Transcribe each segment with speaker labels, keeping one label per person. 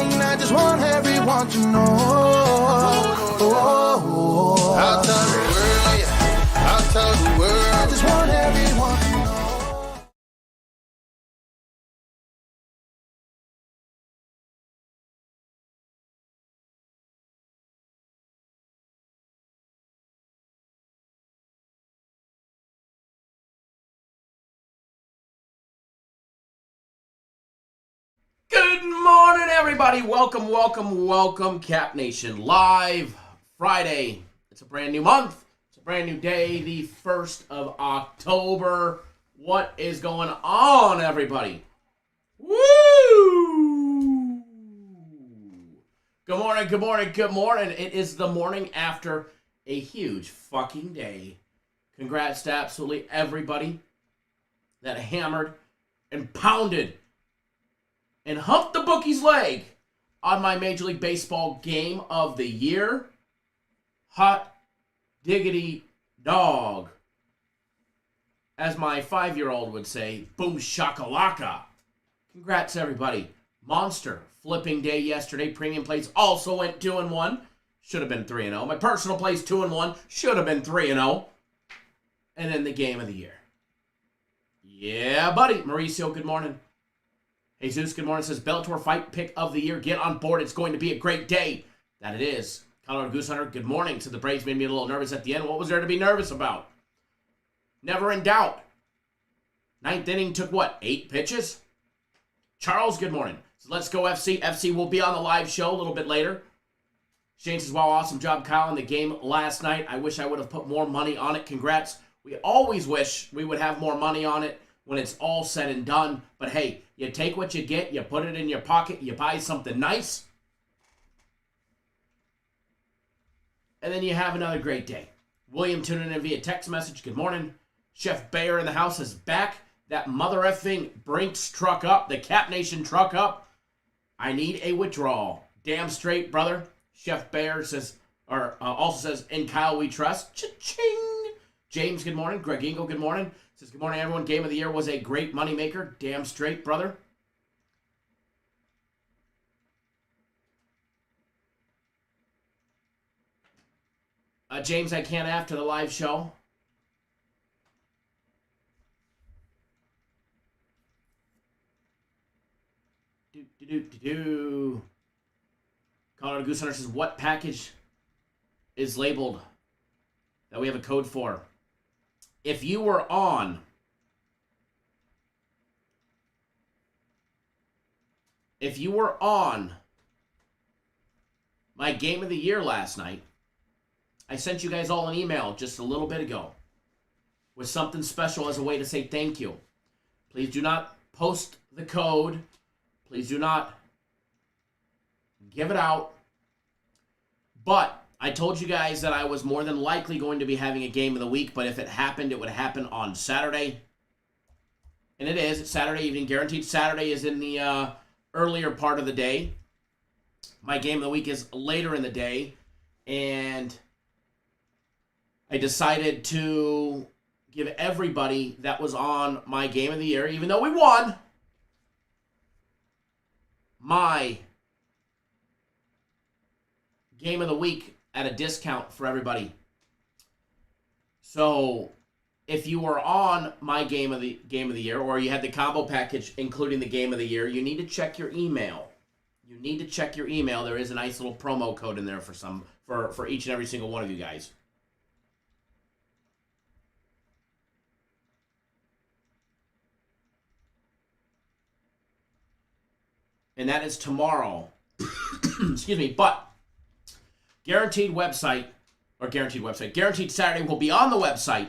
Speaker 1: mine. I just want everyone to know. I'll tell the world, yeah. I'll tell the world. I just want everyone to know.
Speaker 2: Good morning, everybody. Welcome, Cap Nation Live. Friday. It's a brand new month. It's a brand new day, the 1st of October. What is going on, everybody? Woo! Good morning. It is the morning after a huge fucking day. Congrats to absolutely everybody that hammered and pounded and humped the bookie's leg on my Major League Baseball game of the year. Hot diggity dog. As my 5-year-old would say, boom shakalaka. Congrats, everybody. Monster flipping day yesterday. Premium plays also went 2-1. Should have been 3-0. My personal plays 2-1. Should have been 3-0. And then the game of the year. Yeah, buddy. Mauricio, good morning. Jesus, good morning, says Bellator fight pick of the year. Get on board. It's going to be a great day. That it is. Colorado Goose Hunter, good morning. So the Braves made me a little nervous at the end. What was there to be nervous about? Never in doubt. 9th inning took what? 8 pitches? Charles, good morning. So let's go FC. FC will be on the live show a little bit later. Shane says, wow, awesome job, Kyle, in the game last night. I wish I would have put more money on it. Congrats. We always wish we would have more money on it when it's all said and done. But hey, you take what you get, you put it in your pocket, you buy something nice, and then you have another great day. William tuning in via text message. Good morning. Chef Bayer in the house is back. That mother effing Brinks truck up, the Cap Nation truck up. I need a withdrawal. Damn straight, brother. Chef Bayer says, also says, in Kyle we trust. Cha-ching. James, good morning. Greg Ingle, good morning. Says, good morning, everyone. Game of the year was a great moneymaker. Damn straight, brother. James, I can't after the live show. Colorado Goose Hunter says, what package is labeled that we have a code for? If you were on my game of the year last night, I sent you guys all an email just a little bit ago with something special as a way to say thank you. Please do not post the code. Please do not give it out. But I told you guys that I was more than likely going to be having a game of the week, but if it happened, it would happen on Saturday. And it is. It's Saturday evening. Guaranteed Saturday is in the earlier part of the day. My game of the week is later in the day. And I decided to give everybody that was on my game of the year, even though we won, my game of the week at a discount for everybody. So if you were on my game of the year, or you had the combo package including the game of the year, you need to check your email. There is a nice little promo code in there for each and every single one of you guys. And that is tomorrow. Excuse me, but Guaranteed Saturday will be on the website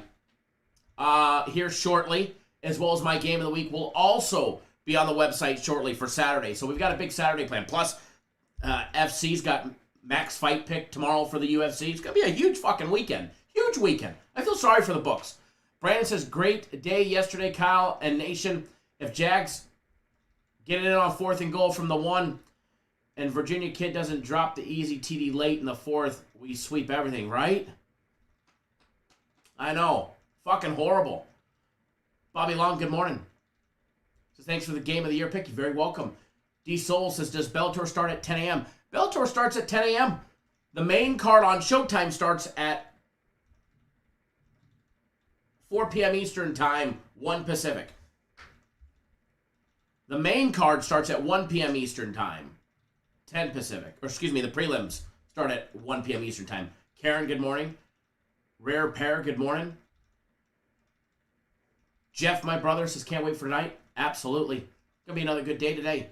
Speaker 2: here shortly, as well as my game of the week will also be on the website shortly for Saturday. So we've got a big Saturday plan. Plus, FC's got Max fight pick tomorrow for the UFC. It's going to be a huge fucking weekend. Huge weekend. I feel sorry for the books. Brandon says, great day yesterday, Kyle and Nation. If Jags get it in on 4th and goal from the 1, and Virginia Kid doesn't drop the easy TD late in the 4th, we sweep everything, right? I know. Fucking horrible. Bobby Long, good morning. So thanks for the game of the year pick. You're very welcome. D Soul says, does Bellator start at 10 a.m.? Bellator starts at 10 a.m. The main card on Showtime starts at 4 p.m. Eastern Time, 1 Pacific. The main card starts at 1 p.m. Eastern Time, 10 Pacific. Or excuse me, the prelims start at 1 p.m. Eastern Time. Karen, good morning. Rare Pear, good morning. Jeff, my brother, says, can't wait for tonight. Absolutely. Gonna be another good day today.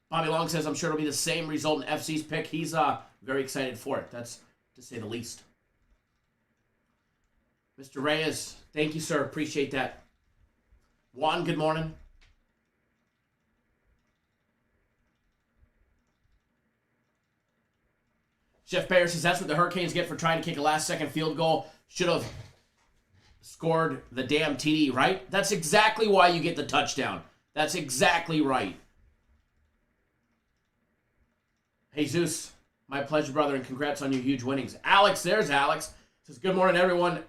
Speaker 2: Bobby Long says, I'm sure it'll be the same result in FC's pick. He's very excited for it. That's to say the least. Mr. Reyes, thank you, sir. Appreciate that. Juan, good morning. Jeff Bayer says, that's what the Hurricanes get for trying to kick a last-second field goal. Should have scored the damn TD, right? That's exactly why you get the touchdown. That's exactly right. Jesus, my pleasure, brother, and congrats on your huge winnings. Alex, there's Alex. Says, good morning, everyone.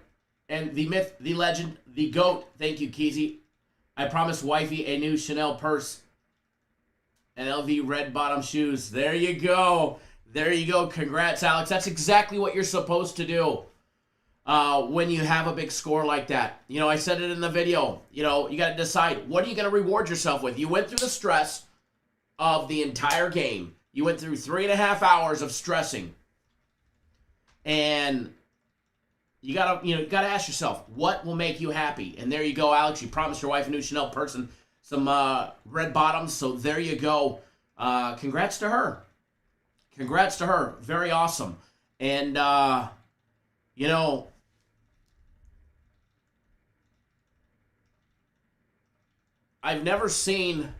Speaker 2: And the myth, the legend, the GOAT. Thank you, Keezy. I promised wifey a new Chanel purse and LV red bottom shoes. There you go. There you go. Congrats, Alex. That's exactly what you're supposed to do when you have a big score like that. You know, I said it in the video. You know, you got to decide, what are you going to reward yourself with? You went through the stress of the entire game. You went through 3.5 hours of stressing. And you gotta ask yourself, what will make you happy? And there you go, Alex. You promised your wife a new Chanel purse and some red bottoms. So there you go. Congrats to her. Congrats to her. Very awesome. And you know, I've never seen,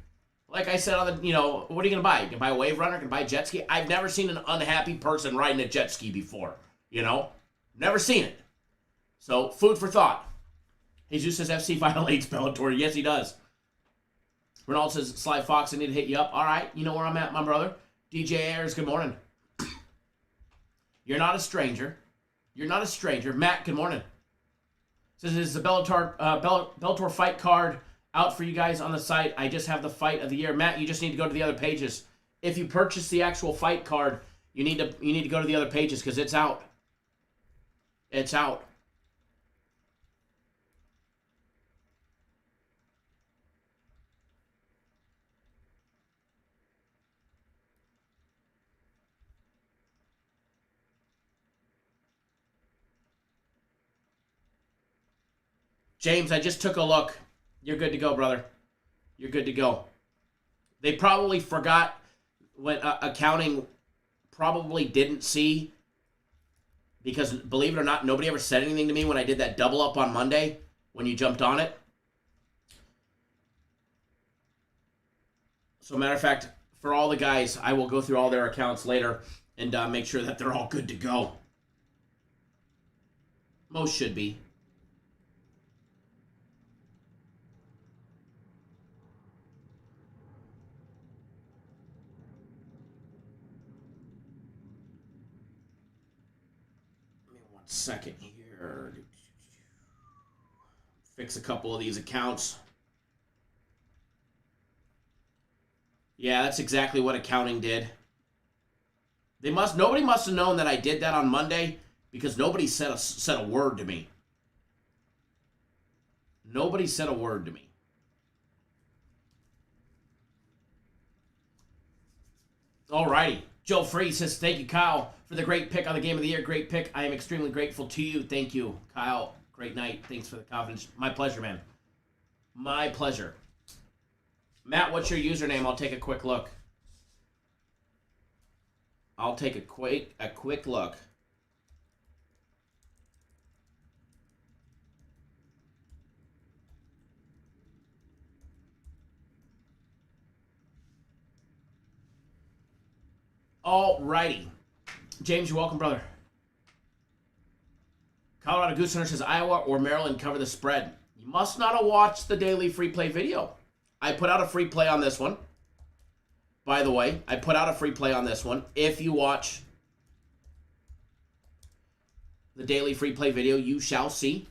Speaker 2: like I said on the, you know, what are you gonna buy? You can buy a wave runner, you can buy a jet ski. I've never seen an unhappy person riding a jet ski before. You know, never seen it. So, food for thought. Jesus says FC violates Bellator. Yes, he does. Ronald says, Sly Fox, I need to hit you up. All right, you know where I'm at, my brother. DJ Ayers, good morning. You're not a stranger. You're not a stranger. Matt, good morning. Says, is the Bellator fight card out for you guys on the site? I just have the fight of the year. Matt, you just need to go to the other pages. If you purchase the actual fight card, you need to go to the other pages because it's out. It's out. James, I just took a look. You're good to go, brother. You're good to go. They probably forgot when accounting probably didn't see, because believe it or not, nobody ever said anything to me when I did that double up on Monday when you jumped on it. So matter of fact, for all the guys, I will go through all their accounts later and make sure that they're all good to go. Most should be. Second here. Fix a couple of these accounts. Yeah, that's exactly what accounting did. Nobody must have known that I did that on Monday because nobody said a word to me. Nobody said a word to me. Alrighty. Joe Free says, thank you, Kyle, for the great pick on the game of the year. Great pick. I am extremely grateful to you. Thank you, Kyle. Great night. Thanks for the confidence. My pleasure, man. My pleasure. Matt, what's your username? I'll take a quick look. I'll take a quick look. Alrighty. James, you're welcome, brother. Colorado Goose Hunter says, Iowa or Maryland cover the spread. You must not have watched the daily free play video. I put out a free play on this one. By the way, I put out a free play on this one. If you watch the daily free play video, you shall see.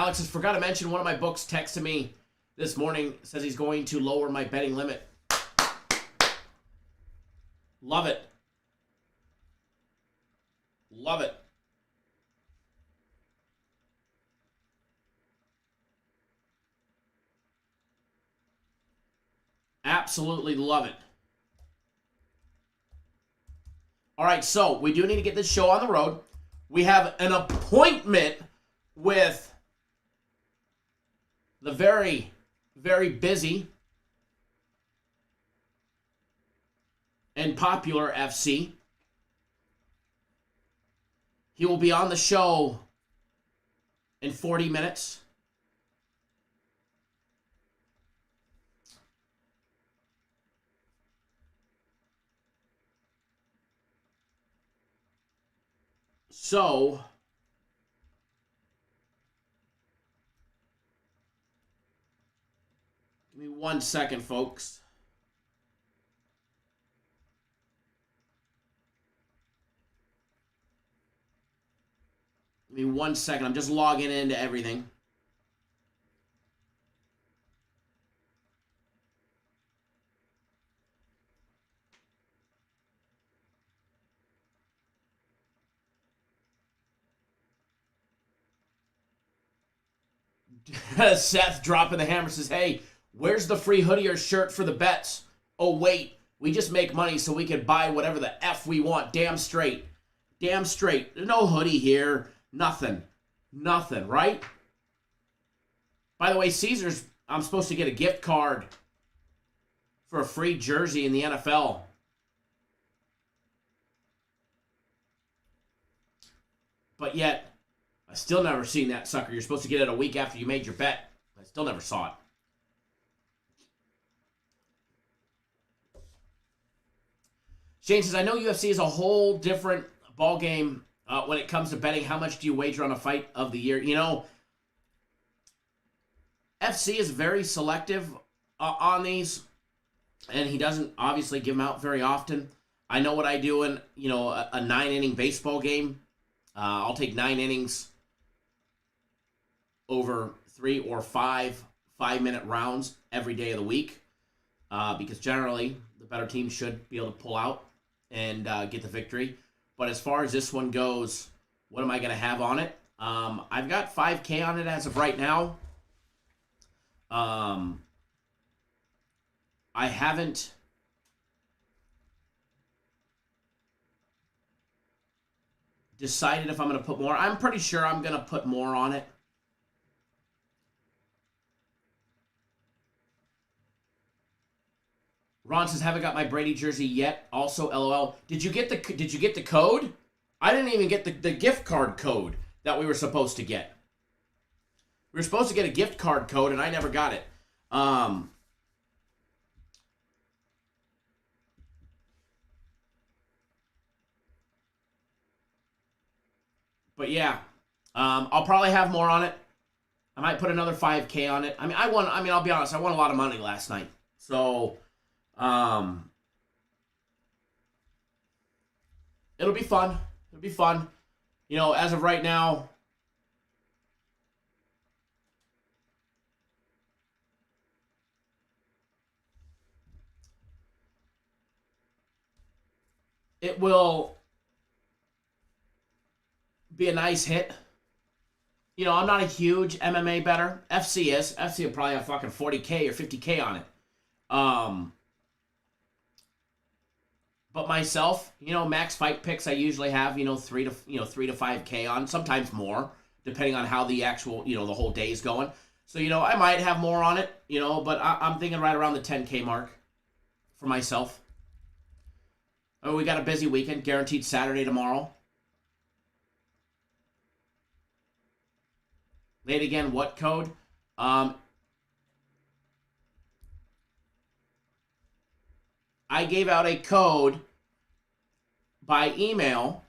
Speaker 2: Alex has forgot to mention one of my books texted me this morning, says he's going to lower my betting limit. Love it. Love it. Absolutely love it. All right, so we do need to get this show on the road. We have an appointment with the very, very busy and popular FC. He will be on the show in 40 minutes. So, give me 1 second, folks. Give me 1 second. I'm just logging into everything. Seth dropping the hammer says, hey, where's the free hoodie or shirt for the bets? Oh, wait, we just make money so we can buy whatever the F we want. Damn straight. Damn straight. There's no hoodie here. Nothing. Nothing, right? By the way, Caesars, I'm supposed to get a gift card for a free jersey in the NFL. But yet, I still never seen that sucker. You're supposed to get it a week after you made your bet. I still never saw it. Shane says, I know UFC is a whole different ball game when it comes to betting. How much do you wager on a fight of the year? You know, FC is very selective on these, and he doesn't obviously give them out very often. I know what I do in, you know, a 9-inning baseball game. I'll take 9 innings over 3 or 5 5-minute rounds every day of the week because generally the better team should be able to pull out and get the victory. But as far as this one goes, what am I going to have on it? I've got 5K on it as of right now. I haven't decided if I'm going to put more. I'm pretty sure I'm going to put more on it. Ron says, haven't got my Brady jersey yet. Also, LOL. Did you get the code? I didn't even get the gift card code that we were supposed to get. We were supposed to get a gift card code, and I never got it. But yeah, I'll probably have more on it. I might put another 5K on it. I'll be honest, I won a lot of money last night. So, it'll be fun. It'll be fun. You know, as of right now, it will be a nice hit. You know, I'm not a huge MMA bettor. FC is. FC will probably have fucking 40K or 50K on it. But myself, you know, max fight picks I usually have, 3 to 5K on, sometimes more, depending on how the actual, the whole day is going. So, I might have more on it, but I'm thinking right around the 10K mark for myself. Oh, we got a busy weekend, guaranteed Saturday tomorrow. Late again, what code? I gave out a code by email.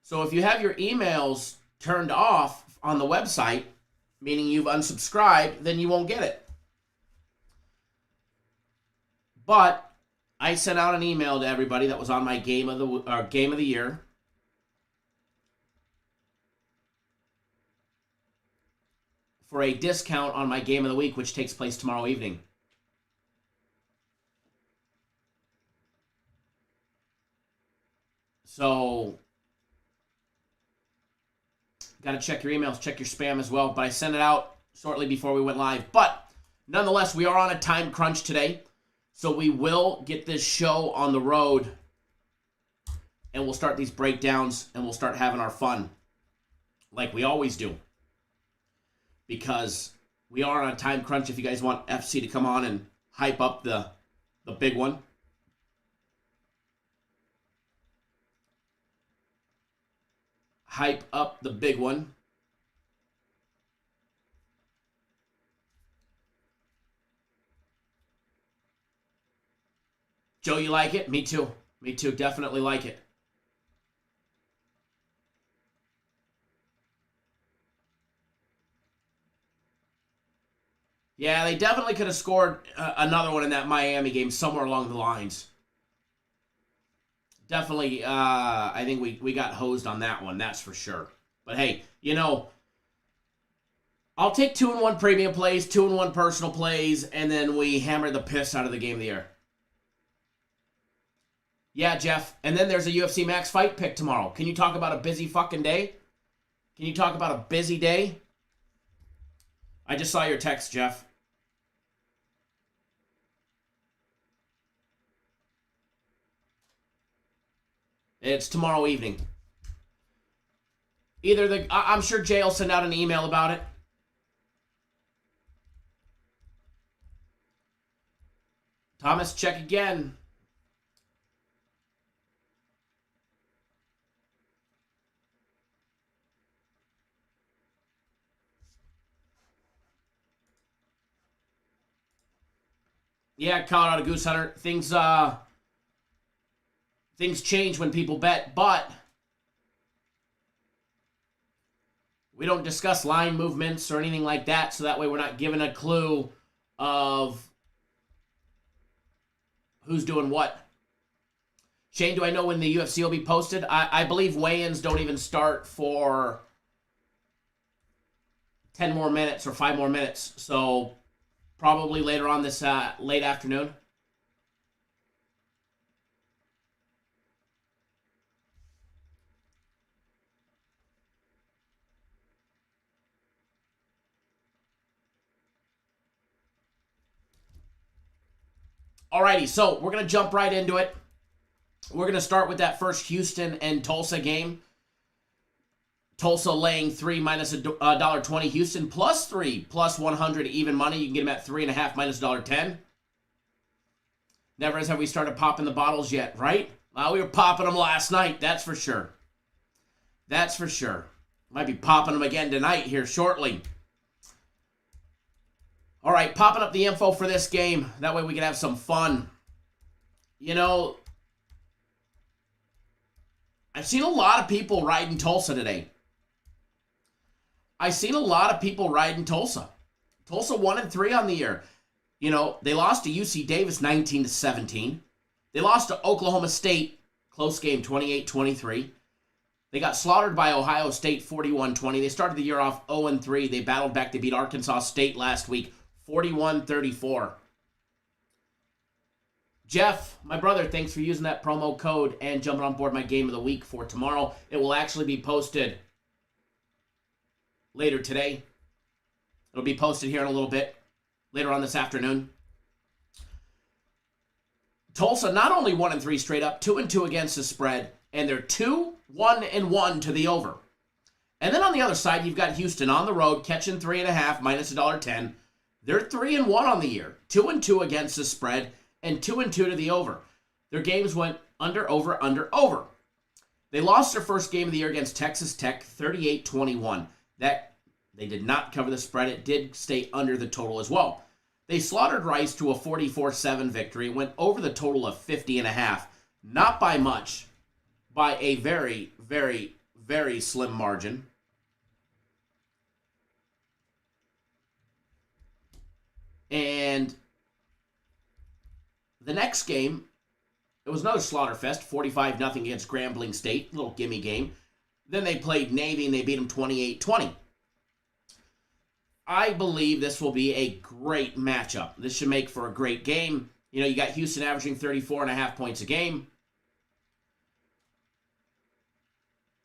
Speaker 2: So if you have your emails turned off on the website, meaning you've unsubscribed, then you won't get it. But I sent out an email to everybody that was on my game of the year. for a discount on my game of the week, which takes place tomorrow evening. So, got to check your emails, check your spam as well. But I sent it out shortly before we went live. But nonetheless, we are on a time crunch today. So we will get this show on the road. And we'll start these breakdowns and we'll start having our fun. Like we always do. Because we are on a time crunch if you guys want FC to come on and hype up the big one. Hype up the big one. Joe, you like it? Me too. Me too. Definitely like it. Yeah, they definitely could have scored another one in that Miami game somewhere along the lines. Definitely, I think we got hosed on that one, that's for sure. But hey, you know, I'll take 2-1 premium plays, 2-1 personal plays, and then we hammer the piss out of the game of the year. Yeah, Jeff. And then there's a UFC Max fight pick tomorrow. Can you talk about a busy fucking day? Can you talk about a busy day? I just saw your text, Jeff. It's tomorrow evening. I'm sure Jay will send out an email about it. Thomas, check again. Yeah, Colorado Goose Hunter. Things change when people bet, but we don't discuss line movements or anything like that, so that way we're not given a clue of who's doing what. Shane, do I know when the UFC will be posted? I believe weigh-ins don't even start for 10 more minutes or 5 more minutes, so probably later on this late afternoon. Alrighty, so we're going to jump right into it. We're going to start with that first Houston and Tulsa game. Tulsa laying 3 minus $1.20. Houston plus 3 plus 100 even money. You can get them at 3.5 minus $1.10. Never have we started popping the bottles yet, right? We were popping them last night, that's for sure. That's for sure. Might be popping them again tonight here shortly. All right, popping up the info for this game. That way we can have some fun. You know, I've seen a lot of people riding Tulsa today. I've seen a lot of people riding Tulsa. Tulsa 1-3 on the year. You know, they lost to UC Davis 19-17. They lost to Oklahoma State, close game, 28-23. They got slaughtered by Ohio State 41-20. They started the year off 0-3. They battled back to beat Arkansas State last week 41-34. Jeff, my brother, thanks for using that promo code and jumping on board my game of the week for tomorrow. It will actually be posted later today. It'll be posted here in a little bit, later on this afternoon. Tulsa not only 1-3 straight up, 2-2 against the spread, and they're 2-1-1 to the over. And then on the other side, you've got Houston on the road, catching 3.5 minus $1.10. They're 3-1 on the year, 2-2 against the spread, and 2-2 to the over. Their games went under, over, under, over. They lost their first game of the year against Texas Tech, 38-21. That they did not cover the spread. It did stay under the total as well. They slaughtered Rice to a 44-7 victory. It went over the total of 50.5. Not by much, by a very, very, very slim margin. And the next game, it was another slaughterfest, 45-0 against Grambling State, little gimme game. Then they played Navy and they beat them 28-20. I believe this will be a great matchup. This should make for a great game. You know, you got Houston averaging 34.5 points a game.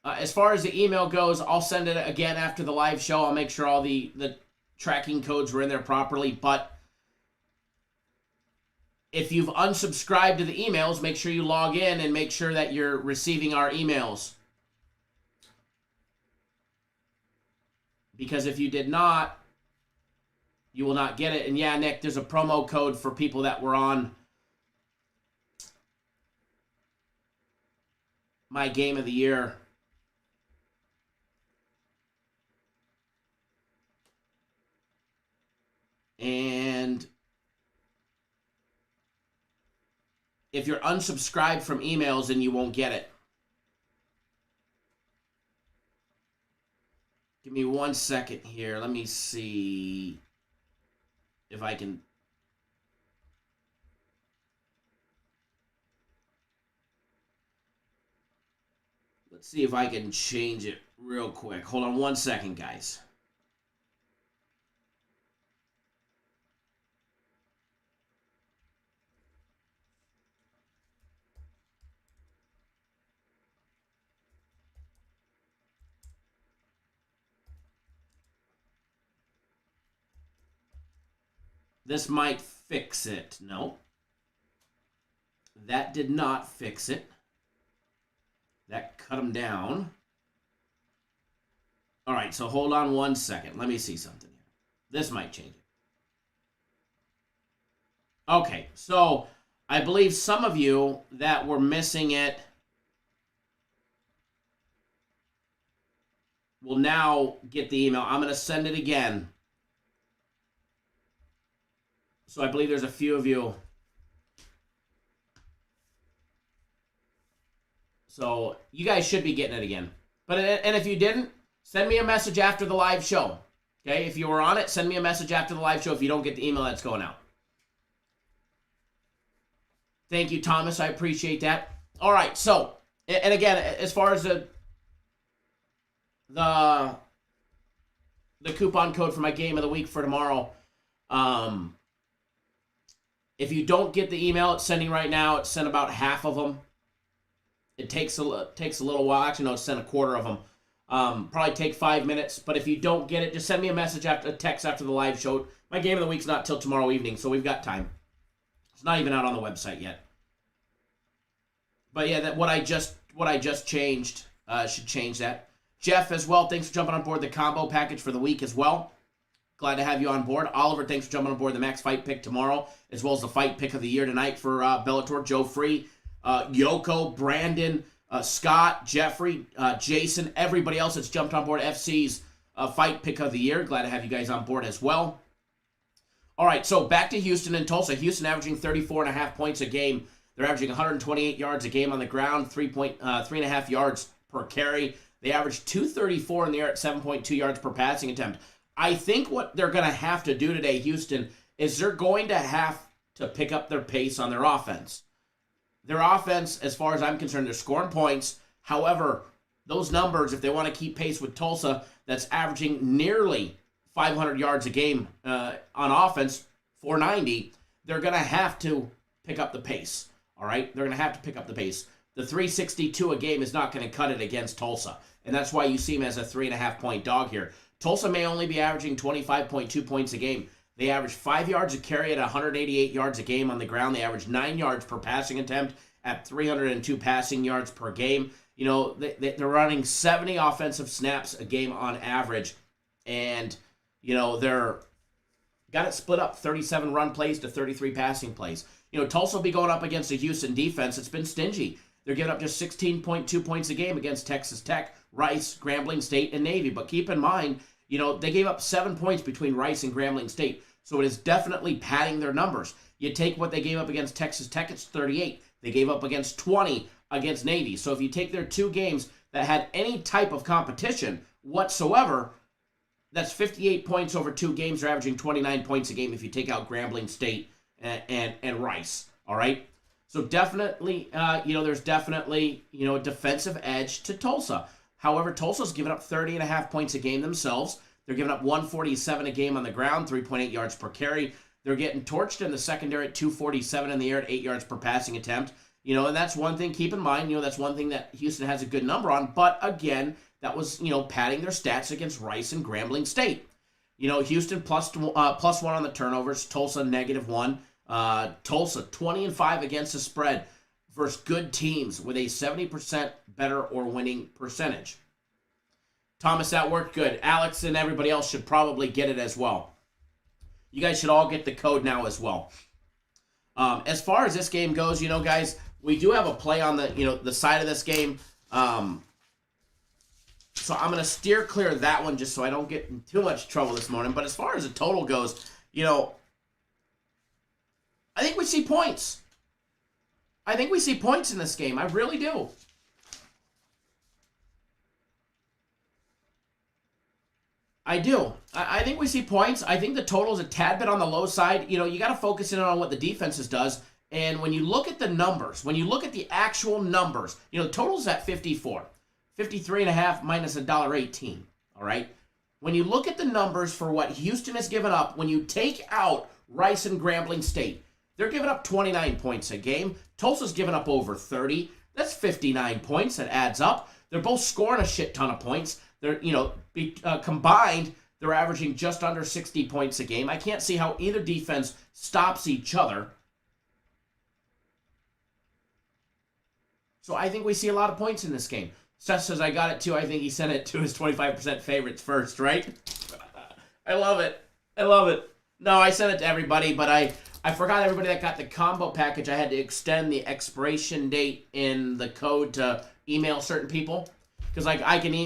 Speaker 2: As far as the email goes, I'll send it again after the live show. I'll make sure all the tracking codes were in there properly. But if you've unsubscribed to the emails, make sure you log in and make sure that you're receiving our emails. Because if you did not, you will not get it. And yeah, Nick, there's a promo code for people that were on my game of the year. And if you're unsubscribed from emails, then you won't get it. Give me 1 second here. Let me see if I can. Let's see if I can change it real quick. Hold on 1 second, guys. This might fix it. No. That did not fix it. That cut them down. All right, so hold on 1 second. Let me see something here. This might change it. Okay, so I believe some of you that were missing it will now get the email. I'm going to send it again. So I believe there's a few of you. So you guys should be getting it again. And if you didn't, send me a message after the live show. Okay? If you were on it, send me a message after the live show if you don't get the email that's going out. Thank you, Thomas. I appreciate that. All right. So, and again, as far as the coupon code for my game of the week for tomorrow, if you don't get the email it's sending right now, it's sent about half of them. It takes a little while. Actually, no, it's sent a quarter of them. Probably take 5 minutes. But if you don't get it, just send me a message a text after the live show. My game of the week's not till tomorrow evening, so we've got time. It's not even out on the website yet. But yeah, what I just changed should change that. Jeff as well, thanks for jumping on board the combo package for the week as well. Glad to have you on board. Oliver, thanks for jumping on board the Max Fight Pick tomorrow, as well as the Fight Pick of the Year tonight for Bellator. Joe Free, Yoko, Brandon, Scott, Jeffrey, Jason, everybody else that's jumped on board FC's Fight Pick of the Year. Glad to have you guys on board as well. All right, so back to Houston and Tulsa. Houston averaging 34.5 points a game. They're averaging 128 yards a game on the ground, 3.5 yards per carry. They average 234 in the air at 7.2 yards per passing attempt. I think what they're going to have to do today, Houston, is they're going to have to pick up their pace on their offense. Their offense, as far as I'm concerned, they're scoring points. However, those numbers, if they want to keep pace with Tulsa, that's averaging nearly 500 yards a game on offense, 490, they're going to have to pick up the pace. All right? They're going to have to pick up the pace. The 362 a game is not going to cut it against Tulsa, and that's why you see them as a 3.5-point dog here. Tulsa may only be averaging 25.2 points a game. They average 5 yards a carry at 188 yards a game on the ground. They average 9 yards per passing attempt at 302 passing yards per game. You know, they're running 70 offensive snaps a game on average. And, you know, they're got it split up 37 run plays to 33 passing plays. You know, Tulsa will be going up against a Houston defense that's been stingy. They're giving up just 16.2 points a game against Texas Tech, Rice, Grambling State, and Navy. But keep in mind, you know, they gave up 7 points between Rice and Grambling State. So it is definitely padding their numbers. You take what they gave up against Texas Tech, it's 38. They gave up against 20 against Navy. So if you take their 2 games that had any type of competition whatsoever, that's 58 points over 2 games. They're averaging 29 points a game if you take out Grambling State and Rice. All right? So definitely, there's definitely, a defensive edge to Tulsa. However, Tulsa's given up 30.5 points a game themselves. They're giving up 147 a game on the ground, 3.8 yards per carry. They're getting torched in the secondary at 247 in the air at 8 yards per passing attempt. And that's one thing, keep in mind, that's one thing that Houston has a good number on. But again, that was, padding their stats against Rice and Grambling State. Houston plus one on the turnovers, Tulsa -1. Tulsa 20-5 against the spread versus good teams with a 70% better or winning percentage. Thomas, that worked good. Alex and everybody else should probably get it as well. You guys should all get the code now as well. As far as this game goes, guys, we do have a play on the side of this game. So I'm going to steer clear of that one just so I don't get in too much trouble this morning. But as far as the total goes, I think we see points. I think we see points in this game. I really do. I do. I think we see points. I think the total is a tad bit on the low side. You got to focus in on what the defenses does. And when you look at the numbers, when you look at the actual numbers, the total's at 54. 53.5 minus $1.18. All right? When you look at the numbers for what Houston has given up, when you take out Rice and Grambling State, they're giving up 29 points a game. Tulsa's giving up over 30. That's 59 points. That adds up. They're both scoring a shit ton of points. They're, combined, they're averaging just under 60 points a game. I can't see how either defense stops each other. So I think we see a lot of points in this game. Seth says, I got it too. I think he sent it to his 25% favorites first, right? I love it. I love it. No, I sent it to everybody, but I forgot everybody that got the combo package. I had to extend the expiration date in the code to email certain people. Because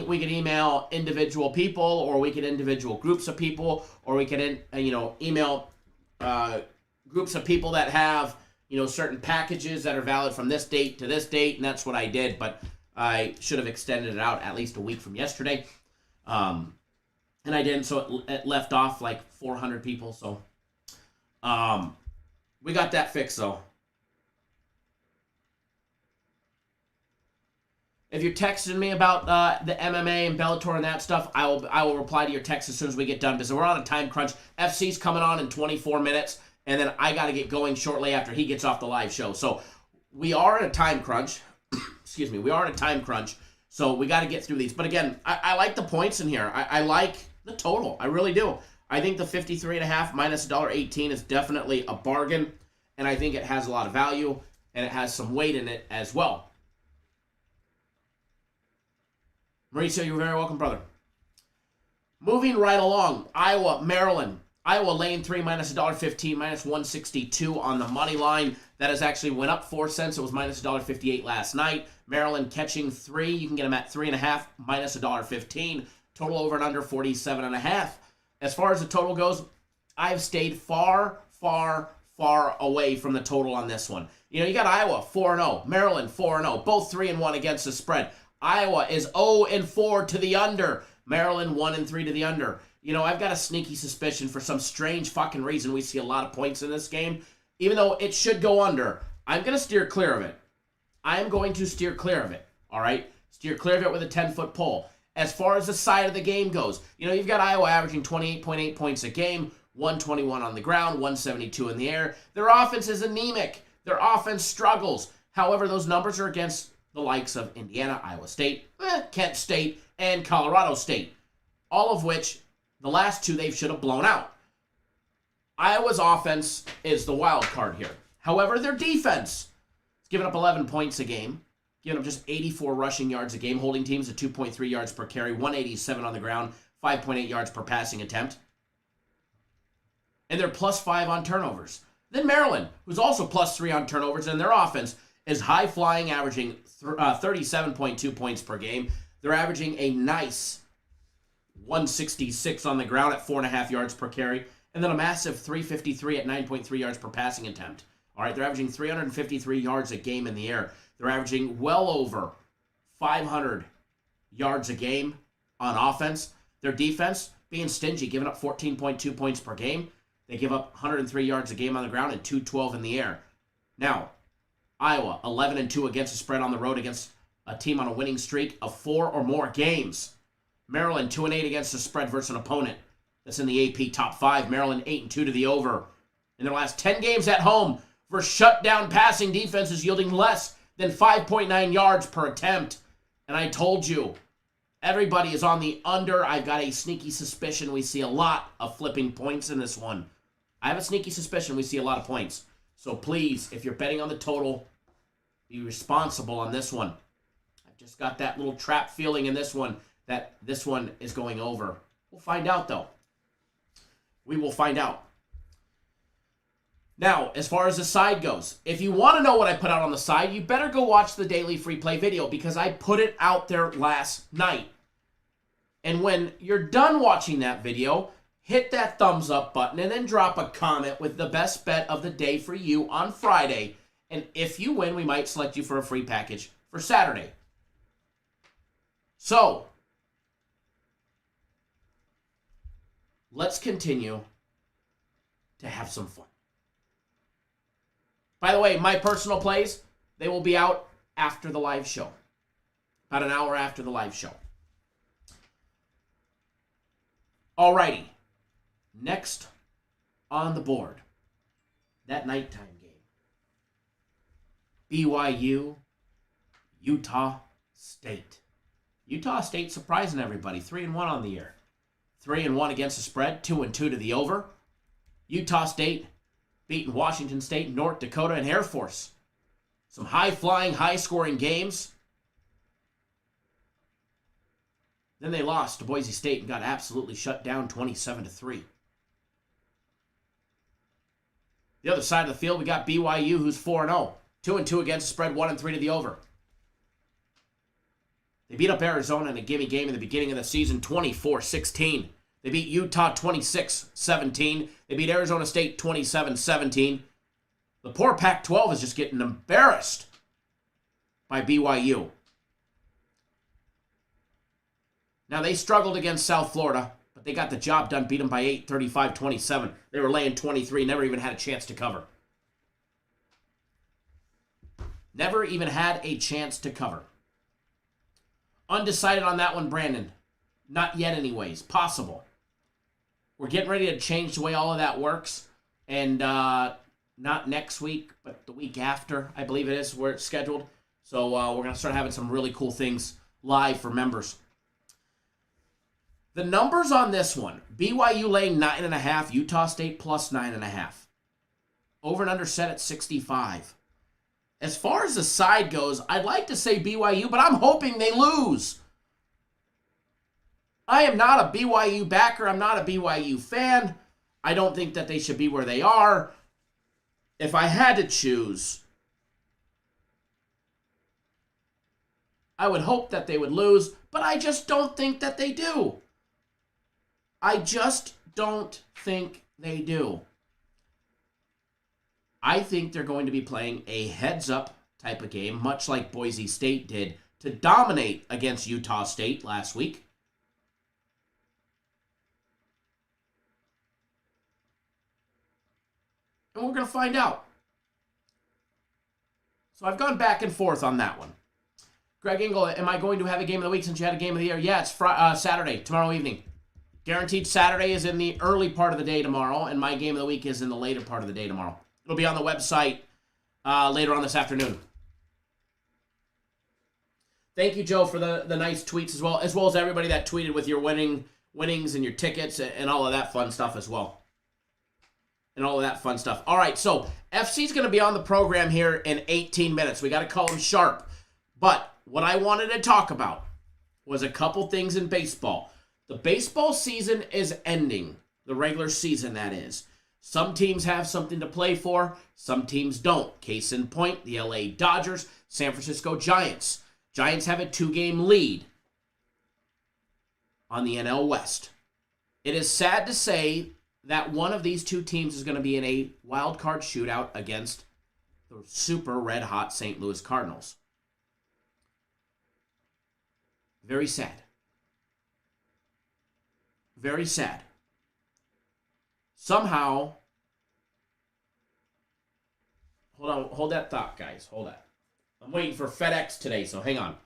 Speaker 2: we could email individual people, or we could individual groups of people, or we could email groups of people that have certain packages that are valid from this date to this date, and that's what I did. But I should have extended it out at least a week from yesterday, and I didn't. So it left off like 400 people. So we got that fixed though. If you're texting me about the MMA and Bellator and that stuff, I will reply to your text as soon as we get done, because we're on a time crunch. FC's coming on in 24 minutes, and then I got to get going shortly after he gets off the live show. So we are in a time crunch. Excuse me. We are in a time crunch, so we got to get through these. But again, I like the points in here. I like the total. I really do. I think the 53.5 minus $1.18 is definitely a bargain, and I think it has a lot of value, and it has some weight in it as well. Mauricio, you're very welcome, brother. Moving right along, Iowa, Maryland. Iowa lane 3 minus $1.15, minus 162 on the money line. That has actually went up 4 cents. It was minus $1.58 last night. Maryland catching 3. You can get them at 3.5, minus $1.15. Total over and under 47.5. As far as the total goes, I've stayed far, far, far away from the total on this one. You got Iowa 4-0, Maryland 4-0, both 3-1 against the spread. Iowa is 0-4 to the under. Maryland 1-3 to the under. I've got a sneaky suspicion for some strange fucking reason we see a lot of points in this game. Even though it should go under, I'm going to steer clear of it. I'm going to steer clear of it. All right? Steer clear of it with a 10-foot pole. As far as the side of the game goes, you've got Iowa averaging 28.8 points a game, 121 on the ground, 172 in the air. Their offense is anemic. Their offense struggles. However, those numbers are against the likes of Indiana, Iowa State, Kent State, and Colorado State, all of which, the last two, they should have blown out. Iowa's offense is the wild card here. However, their defense is giving up 11 points a game, giving up just 84 rushing yards a game, holding teams at 2.3 yards per carry, 187 on the ground, 5.8 yards per passing attempt. And they're +5 on turnovers. Then Maryland, who's also +3 on turnovers, and their offense is high-flying, averaging 37.2 points per game. They're averaging a nice 166 on the ground at 4.5 yards per carry, and then a massive 353 at 9.3 yards per passing attempt. All right, they're averaging 353 yards a game in the air. They're averaging well over 500 yards a game on offense. Their defense, being stingy, giving up 14.2 points per game. They give up 103 yards a game on the ground and 212 in the air. Now, Iowa, 11-2 against the spread on the road against a team on a winning streak of 4 or more games. Maryland 2-8 against the spread versus an opponent that's in the AP top 5. Maryland 8-2 to the over. In their last 10 games at home for shutdown passing defenses yielding less than 5.9 yards per attempt. And I told you, everybody is on the under. I've got a sneaky suspicion we see a lot of flipping points in this one. I have a sneaky suspicion we see a lot of points. So please, if you're betting on the total, be responsible on this one. I've just got that little trap feeling in this one that this one is going over. We'll find out, though. We will find out. Now, as far as the side goes, if you want to know what I put out on the side, you better go watch the daily free play video because I put it out there last night. And when you're done watching that video, hit that thumbs up button and then drop a comment with the best bet of the day for you on Friday. And if you win, we might select you for a free package for Saturday. So, let's continue to have some fun. By the way, my personal plays, they will be out after the live show. About an hour after the live show. Alrighty. Next on the board, that nighttime game. BYU, Utah State. Utah State surprising everybody. 3-1 on the year. 3-1 against the spread. 2-2 to the over. Utah State beating Washington State, North Dakota, and Air Force. Some high-flying, high-scoring games. Then they lost to Boise State and got absolutely shut down 27-3. The other side of the field, we got BYU, who's 4-0. 2-2 against the spread, 1-3 to the over. They beat up Arizona in a gimme game in the beginning of the season, 24-16. They beat Utah 26-17. They beat Arizona State 27-17. The poor Pac-12 is just getting embarrassed by BYU. Now, they struggled against South Florida, but they got the job done, beat them by 8, 35-27. They were laying 23, never even had a chance to cover. Never even had a chance to cover. Undecided on that one, Brandon. Not yet anyways. Possible. We're getting ready to change the way all of that works. And not next week, but the week after, I believe it is, where it's scheduled. So we're going to start having some really cool things live for members. The numbers on this one, BYU laying 9.5, Utah State plus 9.5. Over and under set at 65. As far as the side goes, I'd like to say BYU, but I'm hoping they lose. I am not a BYU backer. I'm not a BYU fan. I don't think that they should be where they are. If I had to choose, I would hope that they would lose, but I just don't think that they do. I just don't think they do. I think they're going to be playing a heads-up type of game, much like Boise State did, to dominate against Utah State last week. And we're going to find out. So I've gone back and forth on that one. Greg Engel, am I going to have a game of the week since you had a game of the year? Yeah, it's Saturday, tomorrow evening. Guaranteed Saturday is in the early part of the day tomorrow, and my game of the week is in the later part of the day tomorrow. It'll be on the website later on this afternoon. Thank you, Joe, for the nice tweets as well as everybody that tweeted with your winnings and your tickets and all of that fun stuff as well. And all of that fun stuff. All right, so FC's going to be on the program here in 18 minutes. We got to call him sharp. But what I wanted to talk about was a couple things in baseball. The baseball season is ending. The regular season, that is. Some teams have something to play for. Some teams don't. Case in point, the LA Dodgers, San Francisco Giants. Giants have a 2-game lead on the NL West. It is sad to say that one of these two teams is going to be in a wild card shootout against the super red-hot St. Louis Cardinals. Very sad. Very sad. Somehow, hold that thought, guys. Hold that. I'm waiting for FedEx today, so hang on.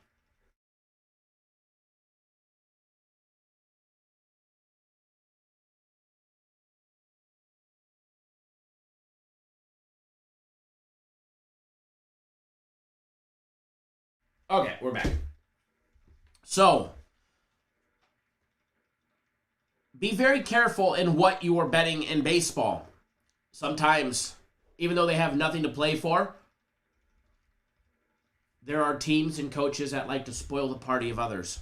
Speaker 2: Okay, we're back. So, be very careful in what you are betting in baseball. Sometimes, even though they have nothing to play for, there are teams and coaches that like to spoil the party of others.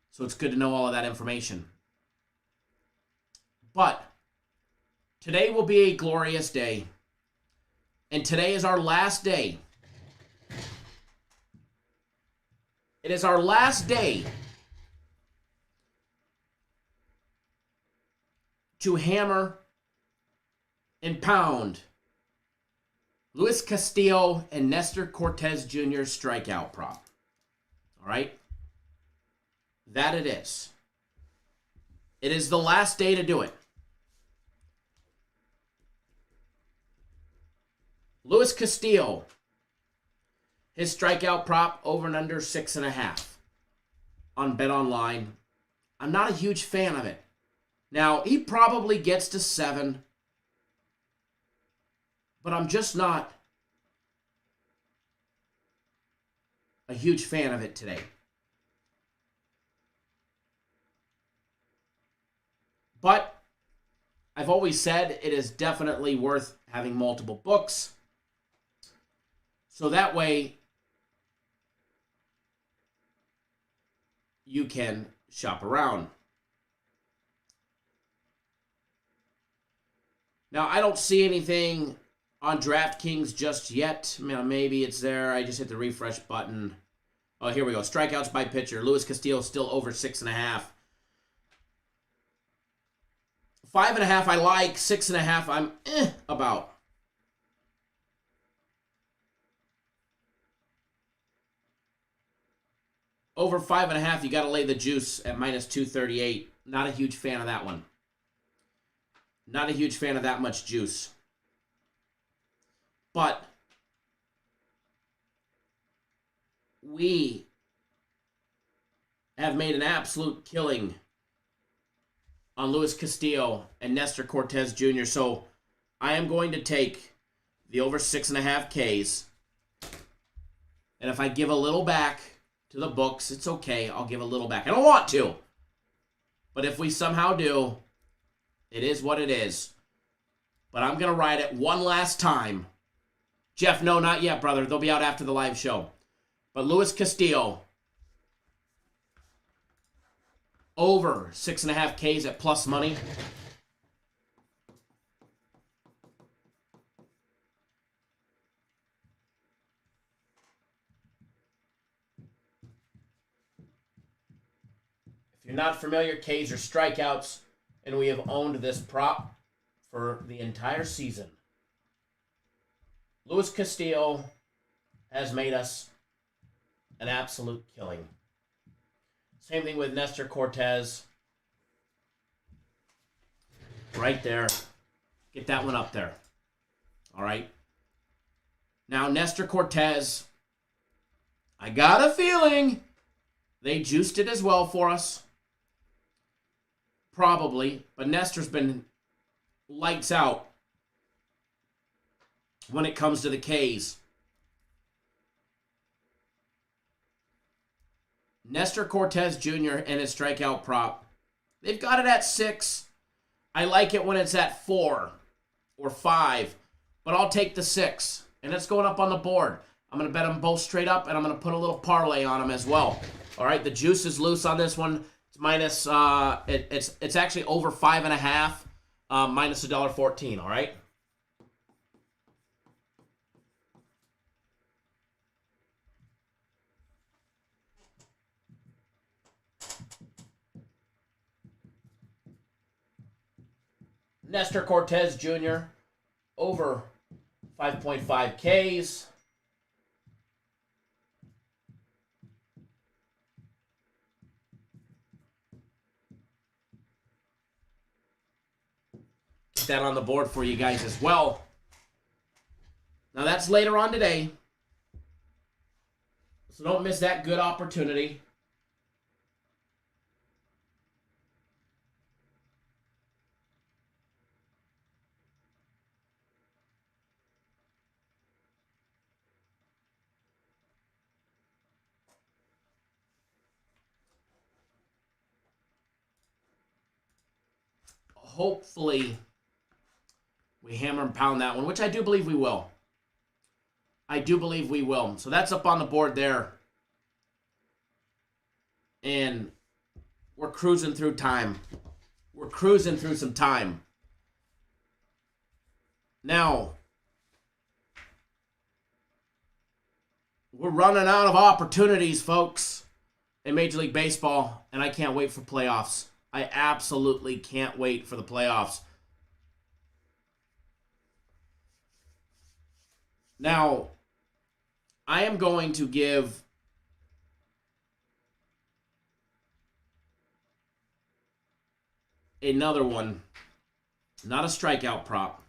Speaker 2: So it's good to know all of that information. But today will be a glorious day. And today is our last day. It is our last day to hammer and pound Luis Castillo and Nestor Cortez Jr. strikeout prop. All right? That it is. It is the last day to do it. Luis Castillo, his strikeout prop over and under 6.5 on BetOnline. I'm not a huge fan of it. Now, he probably gets to 7, but I'm just not a huge fan of it today. But I've always said it is definitely worth having multiple books. So that way you can shop around. Now, I don't see anything on DraftKings just yet. Maybe it's there. I just hit the refresh button. Oh, here we go. Strikeouts by pitcher. Luis Castillo still over 6.5. 5.5 I like. 6.5 I'm about. Over 5.5, you got to lay the juice at minus 238. Not a huge fan of that one. Not a huge fan of that much juice. But we have made an absolute killing on Luis Castillo and Nestor Cortez Jr. So I am going to take the over 6.5 Ks. And if I give a little back to the books, it's okay. I'll give a little back. I don't want to. But if we somehow do, it is what it is. But I'm going to ride it one last time. Jeff, no, not yet, brother. They'll be out after the live show. But Luis Castillo, over 6.5 Ks at plus money. If you're not familiar, Ks are strikeouts, and we have owned this prop for the entire season. Luis Castillo has made us an absolute killing. Same thing with Nestor Cortez. Right there. Get that one up there. All right. Now, Nestor Cortez, I got a feeling they juiced it as well for us. Probably. But Nestor's been lights out when it comes to the Ks. Nestor Cortez Jr. and his strikeout prop. They've got it at 6. I like it when it's at 4 or 5, but I'll take the 6. And it's going up on the board. I'm going to bet them both straight up, and I'm going to put a little parlay on them as well. All right, the juice is loose on this one. It's minus, it's actually over 5.5, minus $1.14, all right? Nestor Cortez Jr. over 5.5 Ks. Get that on the board for you guys as well. Now that's later on today. So don't miss that good opportunity. hopefully we hammer and pound that one, which I do believe we will. I do believe we will. So that's up on the board there. And we're cruising through time. We're cruising through some time. Now, we're running out of opportunities, folks, in Major League Baseball, and I can't wait for playoffs. I absolutely can't wait for the playoffs. Now, I am going to give another one, not a strikeout prop.